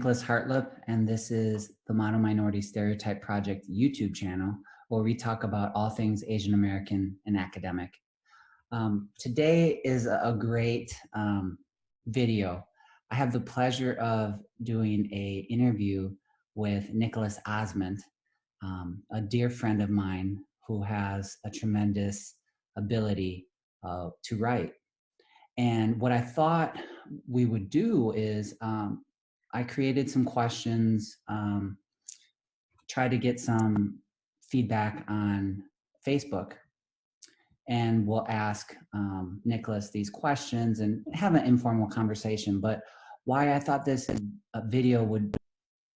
Nicholas Hartlep, and this is the Mono Minority Stereotype Project YouTube channel, where we talk about all things Asian American and academic. Today is a great video. I have the pleasure of doing an interview with Nicholas Osmond, a dear friend of mine who has a tremendous ability to write. And what I thought we would do is I created some questions, tried to get some feedback on Facebook, and we'll ask Nicholas these questions and have an informal conversation. But why I thought this video would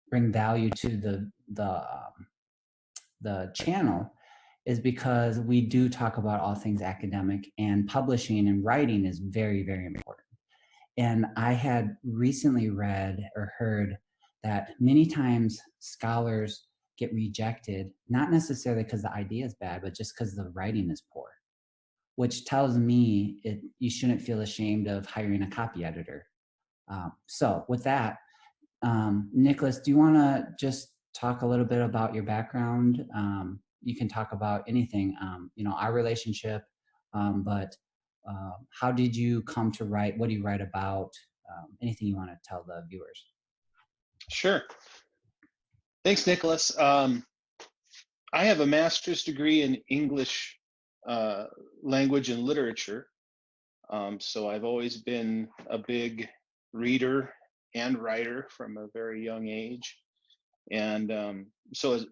bring value to the channel is because we do talk about all things academic, and publishing and writing is very, very important. And I had recently read or heard that many times scholars get rejected, not necessarily because the idea is bad, but just because the writing is poor, which tells me you shouldn't feel ashamed of hiring a copy editor. So with that, Nicholas, do you want to just talk a little bit about your background? You can talk about anything, our relationship, but how did you come to write? What do you write about? Anything you want to tell the viewers? Sure. Thanks, Nicholas. I have a master's degree in English language and literature. So I've always been a big reader and writer from a very young age. And so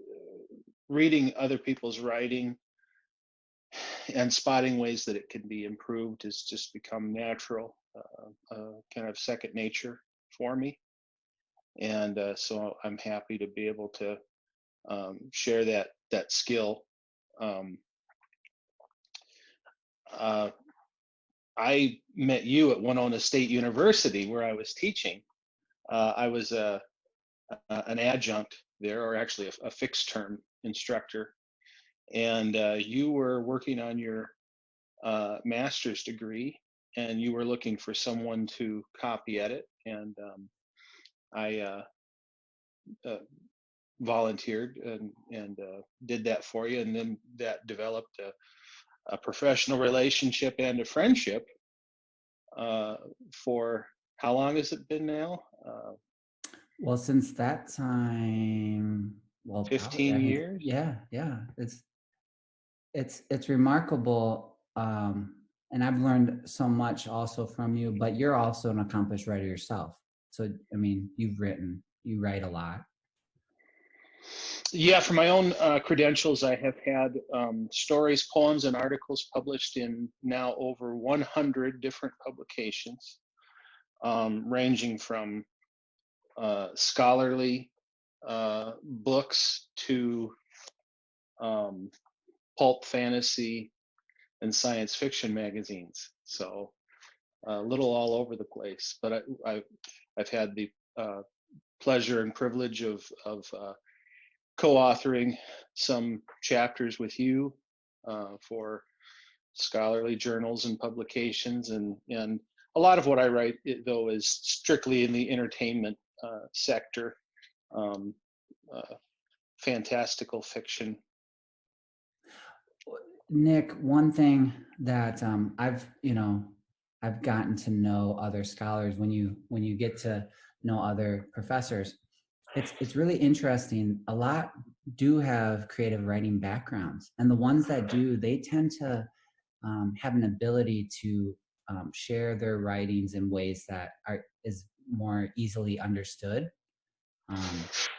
reading other people's writing and spotting ways that it can be improved has just become natural, kind of second nature for me. And so I'm happy to be able to share that skill. I met you at Winona State University, where I was teaching. I was an adjunct there, or actually a fixed term instructor. And you were working on your master's degree, and you were looking for someone to copy edit. And I volunteered and did that for you. And then that developed a professional relationship and a friendship for how long has it been now? Well, since that time, 15 years. Yeah. It's remarkable, and I've learned so much also from you. But you're also an accomplished writer yourself. So I mean, you write a lot. Yeah, for my own credentials, I have had stories, poems, and articles published in now over 100 different publications, ranging from scholarly books to pulp fantasy and science fiction magazines. So a little all over the place. But I've had the pleasure and privilege of co-authoring some chapters with you for scholarly journals and publications, and a lot of what I write, though, is strictly in the entertainment sector, fantastical fiction. Nick, one thing that I've gotten to know other scholars when you get to know other professors. It's really interesting. A lot do have creative writing backgrounds, and the ones that do, they tend to have an ability to share their writings in ways that is more easily understood.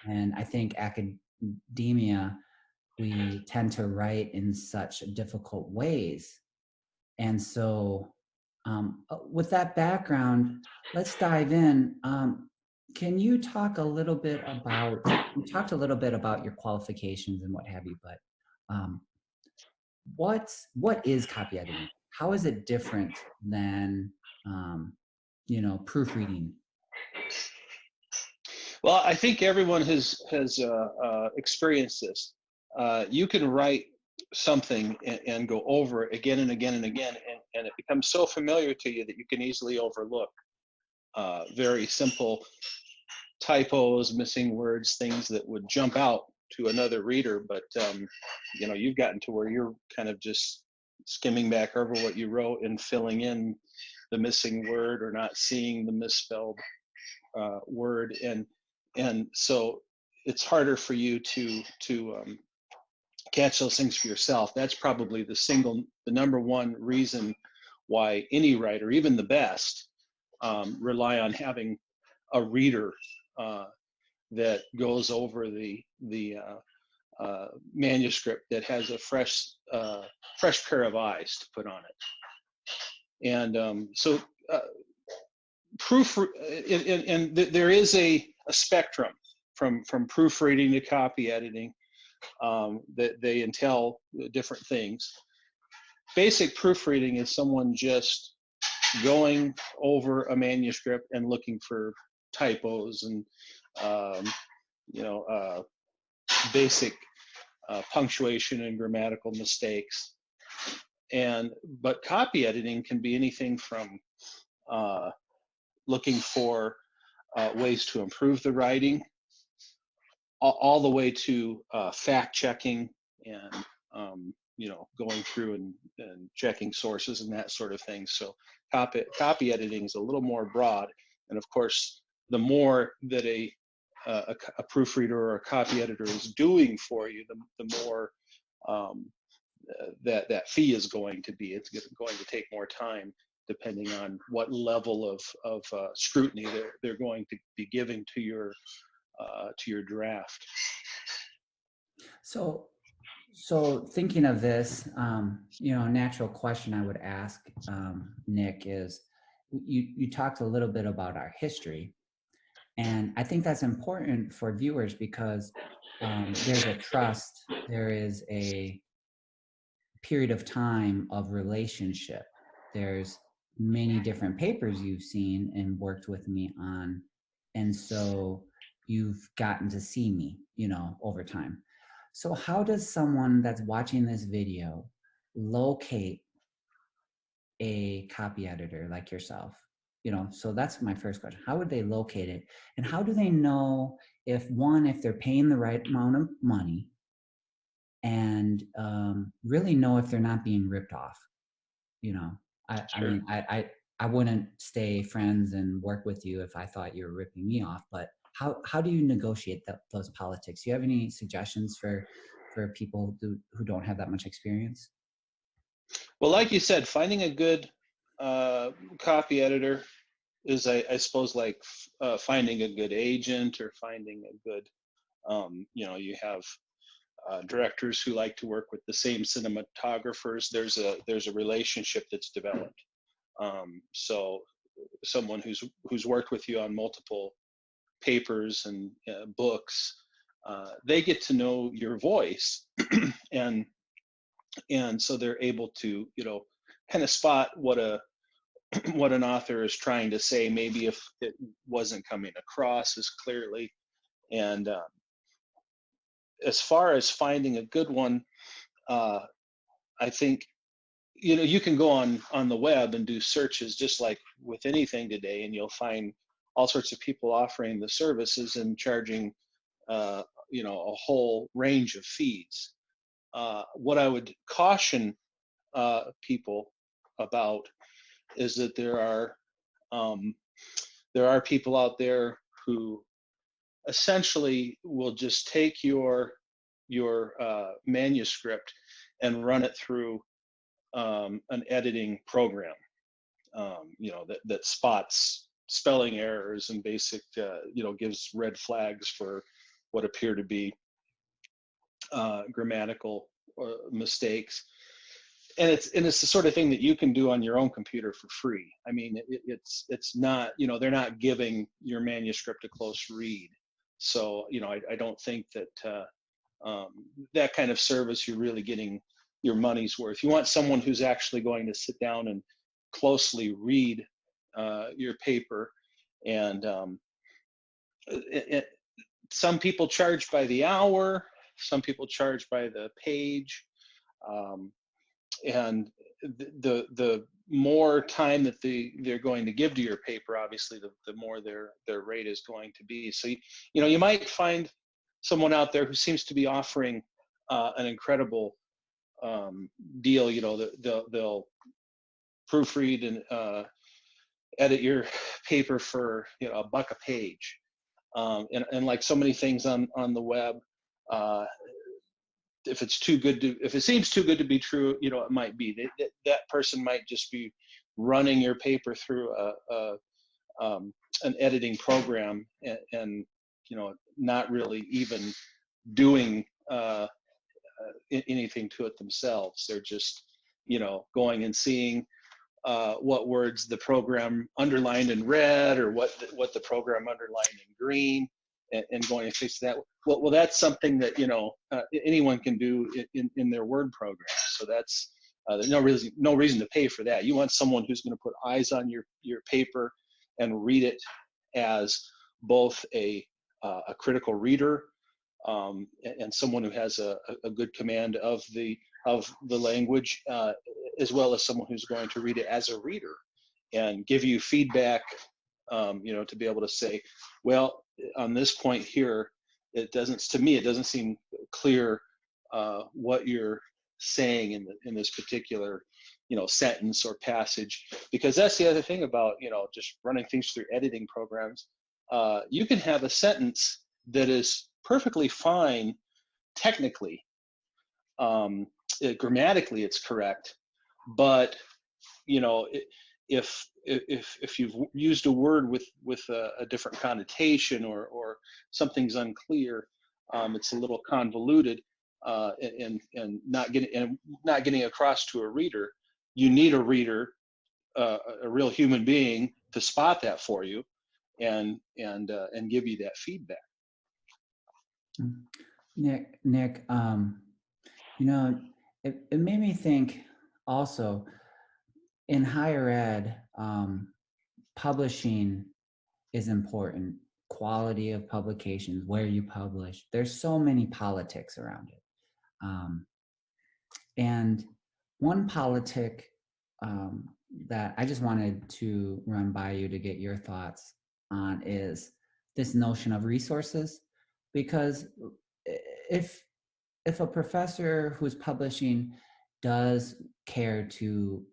And I think academia, we tend to write in such difficult ways. And so with that background, let's dive in. Can you talk a little bit about, you talked a little bit about your qualifications and what have you, but what is copy editing? How is it different than, proofreading? Well, I think everyone has experienced this. You can write something and go over it again and again and again, and it becomes so familiar to you that you can easily overlook very simple typos, missing words, things that would jump out to another reader. But you've gotten to where you're kind of just skimming back over what you wrote and filling in the missing word or not seeing the misspelled word, and so it's harder for you to catch those things for yourself. That's probably the number one reason why any writer, even the best, rely on having a reader that goes over the manuscript, that has a fresh pair of eyes to put on it. And so there is a spectrum from proofreading to copy editing, that they entail different things. Basic proofreading is someone just going over a manuscript and looking for typos and basic punctuation and grammatical mistakes. But copy editing can be anything from looking for ways to improve the writing, all the way to fact checking and going through and checking sources and that sort of thing. So copy editing is a little more broad, and of course, the more that a proofreader or a copy editor is doing for you, the more that fee is going to be. It's going to take more time, depending on what level of scrutiny they're going to be giving to your draft. So thinking of this, a natural question I would ask, Nick, is you talked a little bit about our history, and I think that's important for viewers because there's a trust, there is a period of time of relationship. There's many different papers you've seen and worked with me on, and so you've gotten to see me, over time. So how does someone that's watching this video locate a copy editor like yourself? So that's my first question. How would they locate it? And how do they know if they're paying the right amount of money, and really know if they're not being ripped off? I wouldn't stay friends and work with you if I thought you were ripping me off, but how do you negotiate those politics? Do you have any suggestions for people who don't have that much experience? Well, like you said, finding a good copy editor is, I suppose, like finding a good agent or finding a good, you have directors who like to work with the same cinematographers. There's a relationship that's developed. So someone who's worked with you on multiple papers and books, they get to know your voice, and so they're able to kind of spot what an author is trying to say, maybe if it wasn't coming across as clearly. And as far as finding a good one, I think you can go on the web and do searches just like with anything today, and you'll find all sorts of people offering the services and charging a whole range of fees. What I would caution people about is that there are people out there who essentially will just take your manuscript and run it through an editing program, that spots spelling errors and basic, gives red flags for what appear to be grammatical mistakes. And it's the sort of thing that you can do on your own computer for free. I mean, it's not, they're not giving your manuscript a close read. So, I don't think that that kind of service, you're really getting your money's worth. You want someone who's actually going to sit down and closely read your paper. And some people charge by the hour, some people charge by the page. And the more time that they're going to give to your paper, obviously, the more their rate is going to be. So you might find someone out there who seems to be offering an incredible deal. They'll proofread and edit your paper for $1 a page, and like so many things on the web, if it seems too good to be true, it might be. That person might just be running your paper through an editing program, and not really even doing anything to it themselves. They're just going and seeing what words the program underlined in red, or what the program underlined in green, and going and fix that. Well, that's something that anyone can do in their Word program. So that's there's no reason to pay for that. You want someone who's going to put eyes on your paper and read it as both a critical reader, and someone who has a good command of the language, as well as someone who's going to read it as a reader and give you feedback, to be able to say, well, on this point here, to me, it doesn't seem clear what you're saying in this particular, sentence or passage. Because that's the other thing about, just running things through editing programs. You can have a sentence that is perfectly fine technically, grammatically it's correct, but if you've used a word with a different connotation, or something's unclear, it's a little convoluted, and not getting across to a reader. You need a reader, a real human being, to spot that for you and give you that feedback. Nick, it made me think also, in higher ed, publishing is important. Quality of publications, where you publish. There's so many politics around it. And one politic that I just wanted to run by you to get your thoughts on is this notion of resources. Because if a professor who's publishing does care to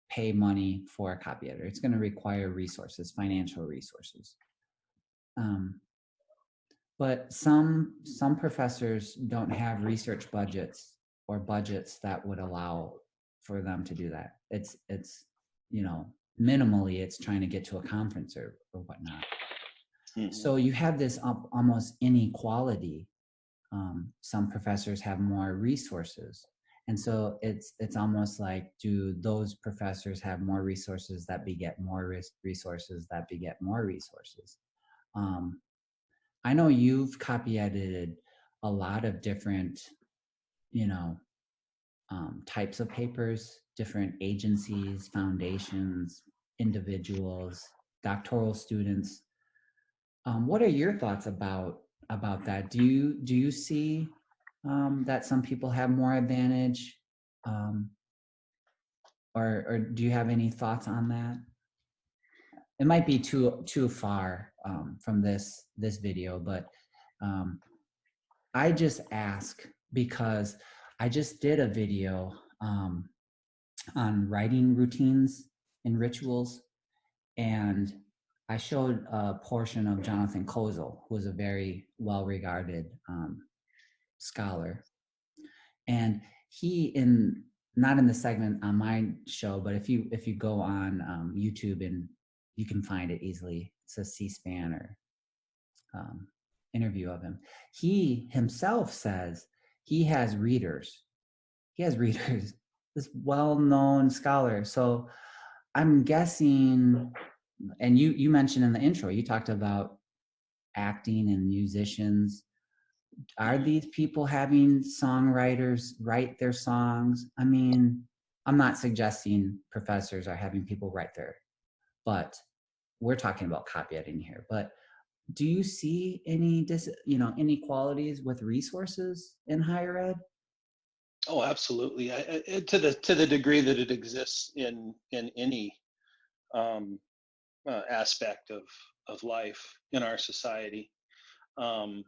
pay money for a copy editor, it's going to require resources, financial resources. But some professors don't have research budgets or budgets that would allow for them to do that. It's minimally it's trying to get to a conference or whatnot. Mm-hmm. So you have this almost inequality. Some professors have more resources. And so it's almost like, do those professors have more resources that beget more resources that beget more resources? I know you've copy edited a lot of different, types of papers, different agencies, foundations, individuals, doctoral students. What are your thoughts about that? Do you see that some people have more advantage, or do you have any thoughts on that? It might be too far from this video, but I just ask because I just did a video on writing routines and rituals, and I showed a portion of Jonathan Kozol, who is a very well-regarded scholar. And he, not in the segment on my show, but if you go on YouTube, and you can find it easily, it's a C-SPAN or interview of him. He himself says he has readers. This well-known scholar. So I'm guessing, and you mentioned in the intro, you talked about acting and musicians. Are these people having songwriters write their songs? I mean, I'm not suggesting professors are having people write but we're talking about copy editing here. But do you see any inequalities with resources in higher ed? Oh, absolutely. To the degree that it exists in any um, aspect of life in our society. Um,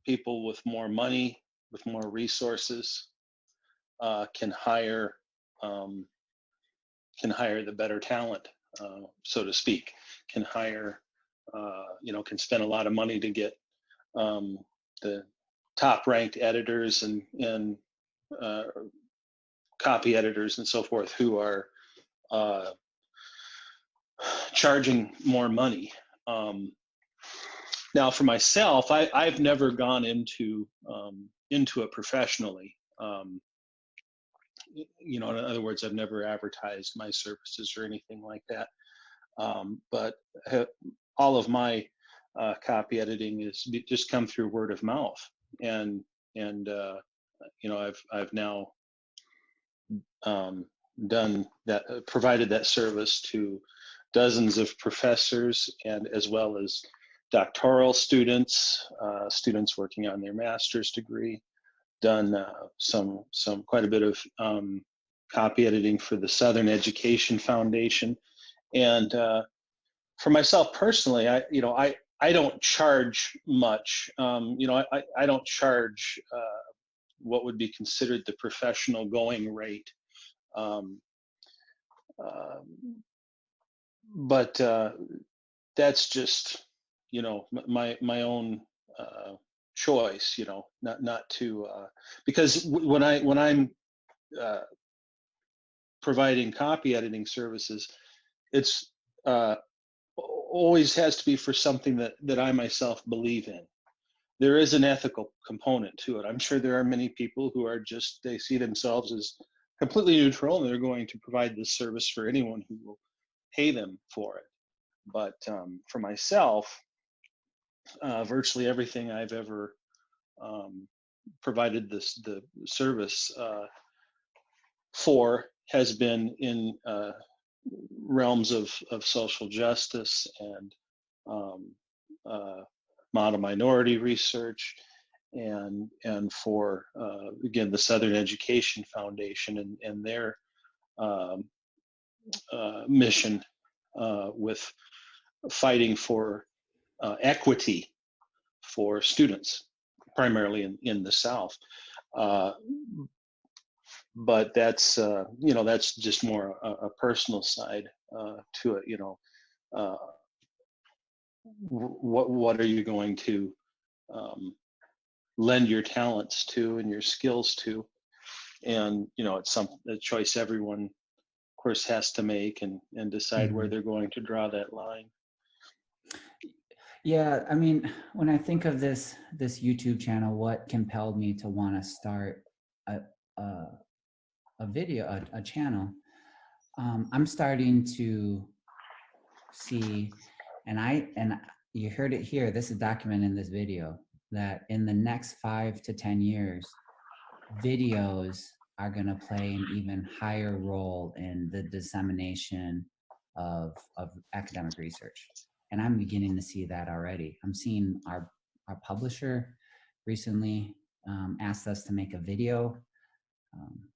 People with more money, with more resources, can hire um, the better talent, so to speak. Can hire, can spend a lot of money to get um, the top ranked editors and uh, copy editors and so forth who are uh, charging more money. Um, Now, for myself, I've never gone into it professionally. In other words, I've never advertised my services or anything like that. But all of my copy editing is just come through word of mouth, and and I've now um, done that, provided that service to dozens of professors, and as well as doctoral students, students working on their master's degree. Done some quite a bit of copy editing for the Southern Education Foundation, and for myself personally, I don't charge much. I don't charge what would be considered the professional going rate. Um, uh, but that's just my own choice. Not to because when I'm uh, providing copy editing services, it's always has to be for something that I myself believe in. There is an ethical component to it. I'm sure there are many people who are they see themselves as completely neutral, and they're going to provide this service for anyone who will pay them for it. But for myself, virtually everything I've ever provided the service for has been in realms of social justice and um, uh, model minority research, and for again the Southern Education Foundation and their um, mission with fighting for equity for students, primarily in the South. Uh, but that's just more a personal side to it. Uh, what are you going to um, lend your talents to and your skills to? And it's a choice everyone, of course, has to make and decide where Mhm. they're going to draw that line. Yeah, I mean, when I think of this YouTube channel, what compelled me to want to start a a, a video, a channel? I'm starting to see, and you heard it here. This is documented in this video that in the next 5 to 10 years, videos are going to play an even higher role in the dissemination of academic research. And I'm beginning to see that already. I'm seeing our publisher recently asked us to make a video.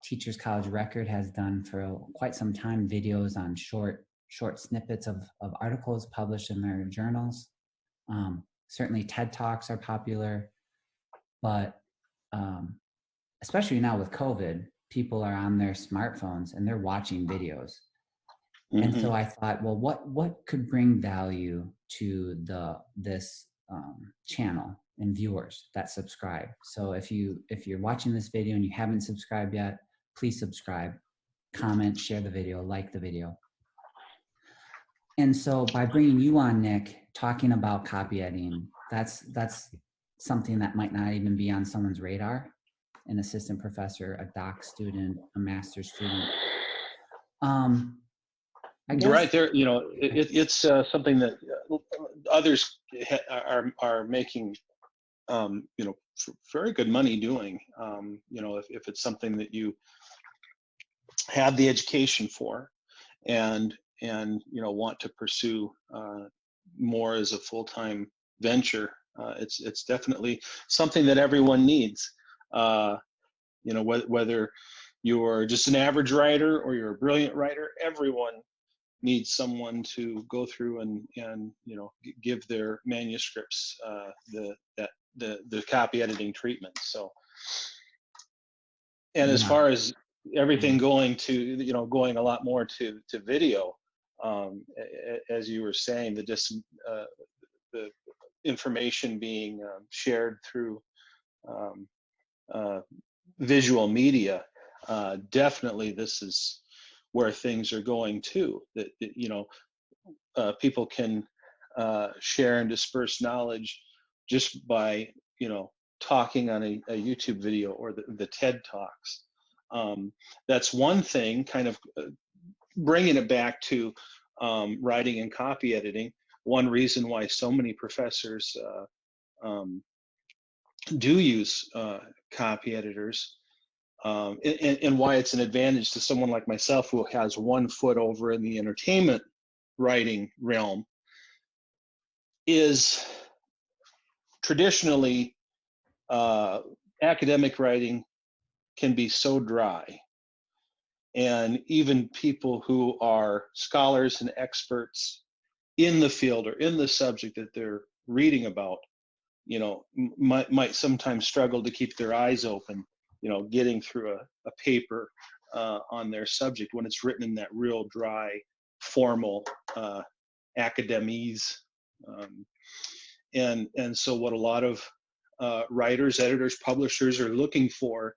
Teachers College Record has done for quite some time videos on short snippets of articles published in their journals. Certainly TED Talks are popular, but especially now with COVID, people are on their smartphones and they're watching videos. And Mm-hmm. so I thought, well, what could bring value to this channel and viewers that subscribe? So if you're watching this video and you haven't subscribed yet, please subscribe, comment, share the video, like the video. And so by bringing you on, Nick, talking about copy editing, that's something that might not even be on someone's radar. An assistant professor, a doc student, a master's student. I Right guess. there, it's something that others are making very good money doing. If it's something that you have the education for, and want to pursue more as a full-time venture, it's definitely something that everyone needs. whether you're just an average writer or you're a brilliant writer, everyone needs someone to go through and give their manuscripts the copy editing treatment. So, and as Yeah. far as everything Mm-hmm. going a lot more to video, as you were saying, the information being shared through um, uh, visual media, definitely this is where things are going too. That people can share and disperse knowledge just by talking on a YouTube video or the TED Talks. That's one thing, kind of bringing it back to writing and copy editing. One reason why so many professors do use copy editors, and why it's an advantage to someone like myself who has one foot over in the entertainment writing realm, is traditionally academic writing can be so dry. And even people who are scholars and experts in the field or in the subject that they're reading about, might sometimes struggle to keep their eyes open, getting through a paper on their subject when it's written in that real dry, formal academese. And so what a lot of writers, editors, publishers are looking for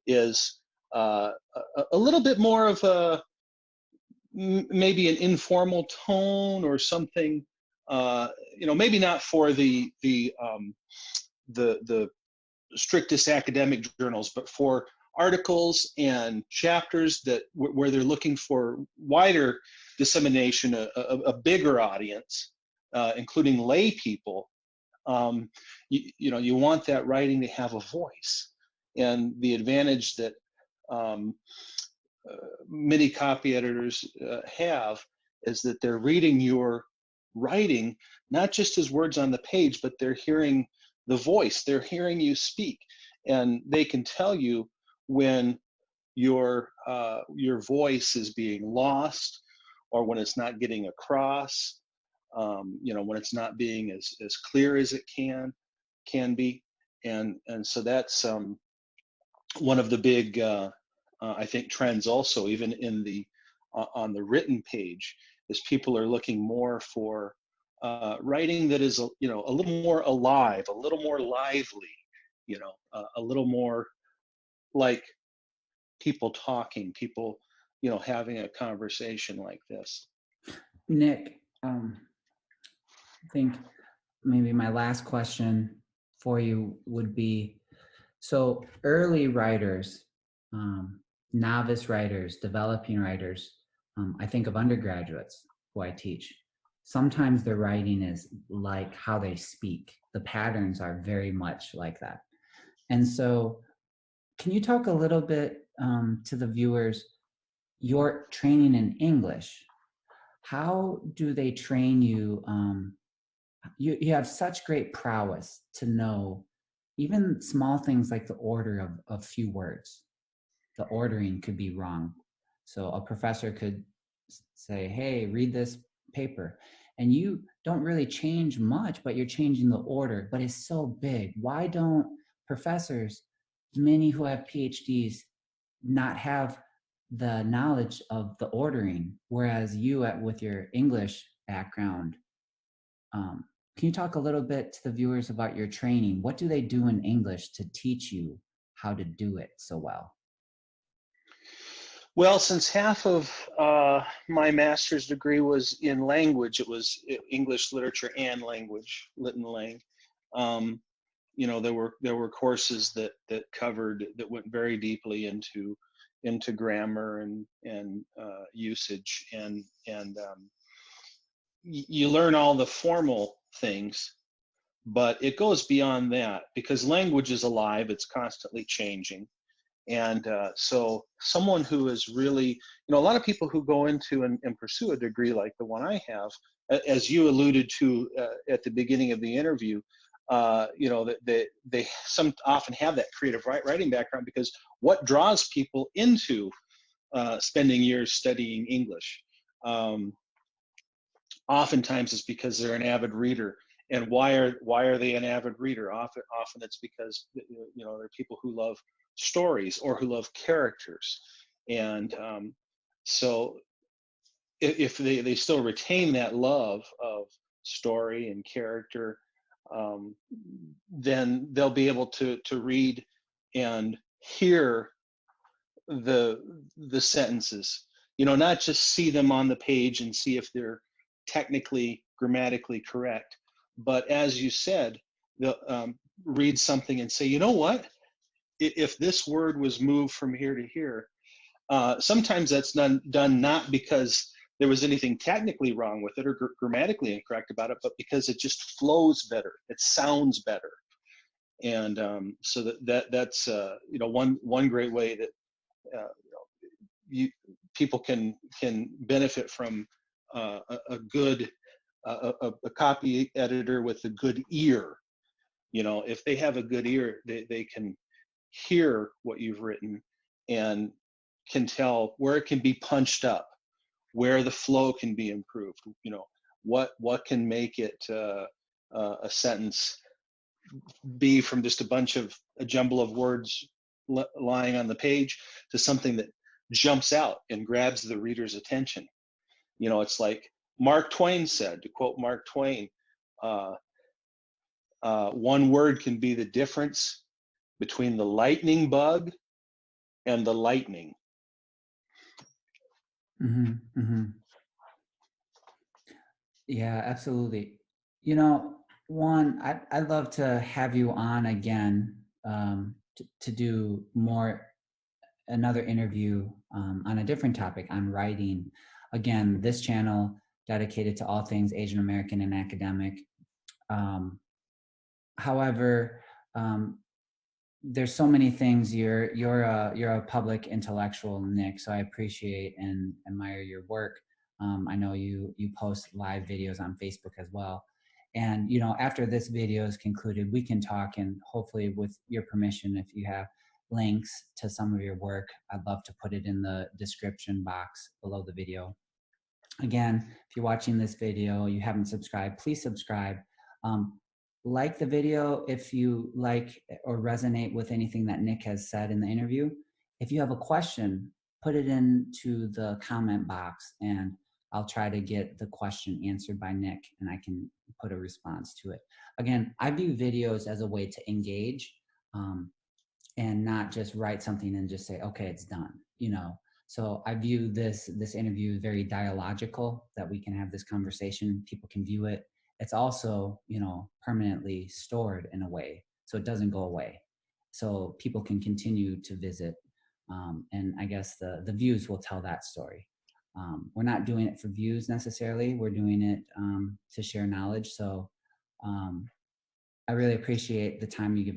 is a little bit more of maybe an informal tone or something. Maybe not for the strictest academic journals, but for articles and chapters where they're looking for wider dissemination, a bigger audience, including lay people. You want that writing to have a voice, and the advantage that many copy editors have is that they're reading your writing not just as words on the page, but they're hearing the voice, they're hearing you speak, and they can tell you when your voice is being lost, or when it's not getting across, when it's not being as clear as it can be. And so that's one of the big I think trends also, even in on the written page, is people are looking more for writing that is a little more alive, a little more lively, a little more like people talking, people having a conversation like this. Nick, I think maybe my last question for you would be, so early writers, novice writers, developing writers, I think of undergraduates who I teach. Sometimes their writing is like how they speak. The patterns are very much like that. And so can you talk a little bit to the viewers, your training in English, how do they train you? You have such great prowess to know even small things like the order of few words. The ordering could be wrong. So a professor could say, hey, read this paper. And you don't really change much, but you're changing the order. But it's so big. Why don't professors, many who have PhDs, not have the knowledge of the ordering? Whereas you, with your English background, can you talk a little bit to the viewers about your training? What do they do in English to teach you how to do it so well? Well, since half of my master's degree was in language, it was English literature and language, lit and lang. There were courses that went very deeply into grammar and usage, and you learn all the formal things, but it goes beyond that because language is alive; it's constantly changing. And so someone who is really, a lot of people who go into and pursue a degree like the one I have, as you alluded to at the beginning of the interview, you know, that they some often have that creative writing background, because what draws people into spending years studying English oftentimes is because they're an avid reader. And why are they an avid reader? Often it's because, you know, they're people who love stories or who love characters. And so if they still retain that love of story and character, um, then they'll be able to read and hear the sentences, you know, not just see them on the page and see if they're technically grammatically correct, but as you said, they'll read something and say, you know what, if this word was moved from here to here, sometimes that's done not because there was anything technically wrong with it or grammatically incorrect about it, but because it just flows better, it sounds better. And so that's you know, one great way that you, people can benefit from a good a copy editor with a good ear. You know, if they have a good ear, they can hear what you've written and can tell where it can be punched up, where the flow can be improved. You know, what can make it a sentence be from just a jumble of words lying on the page to something that jumps out and grabs the reader's attention. You know, it's like Mark Twain said, to quote Mark Twain, one word can be the difference between the lightning bug and the lightning. Mm-hmm, mm-hmm. Yeah, absolutely. You know, Juan, I'd love to have you on again, to do another interview on a different topic, on writing. Again, this channel dedicated to all things Asian American and academic. However, there's so many things. You're a public intellectual, Nick, so I appreciate and admire your work. I know you post live videos on Facebook as well. And, you know, after this video is concluded, we can talk, and hopefully with your permission, if you have links to some of your work, I'd love to put it in the description box below the video. Again, if you're watching this video, you haven't subscribed, please subscribe. Like the video if you like or resonate with anything that Nick has said in the interview. If you have a question, put it into the comment box and I'll try to get the question answered by Nick and I can put a response to it. Again, I view videos as a way to engage and not just write something and just say, okay, it's done, you know. So I view this interview very dialogical, that we can have this conversation, people can view it. It's also, you know, permanently stored in a way, so it doesn't go away. So people can continue to visit, and I guess the views will tell that story. We're not doing it for views necessarily. We're doing it to share knowledge. So I really appreciate the time you've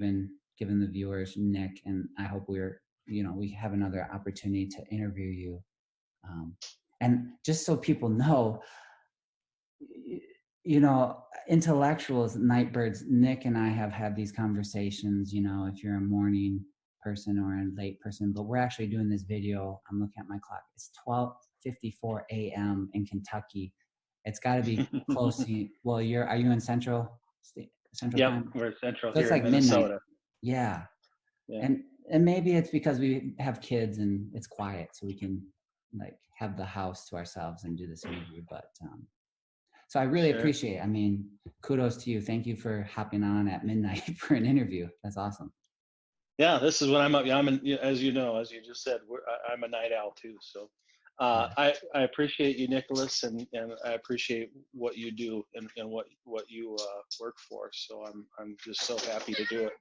given the viewers, Nick, and I hope we have another opportunity to interview you. And just so people know, you know, intellectuals, nightbirds, Nick and I have had these conversations, you know, if you're a morning person or a late person, but we're actually doing this video. I'm looking at my clock. It's 12:54 a.m. in Kentucky. It's got to be close to, well, are you in Central Yep, Time? we're central So here it's like in Minnesota. midnight. Yeah. Yeah. And maybe it's because we have kids and it's quiet, so we can like have the house to ourselves and do this interview. But so I really appreciate it. I mean, kudos to you. Thank you for hopping on at midnight for an interview. That's awesome. Yeah, this is when I'm up. As you know, as you just said, I'm a night owl too. So I appreciate you, Nicholas, and I appreciate what you do and what you work for. So I'm just so happy to do it.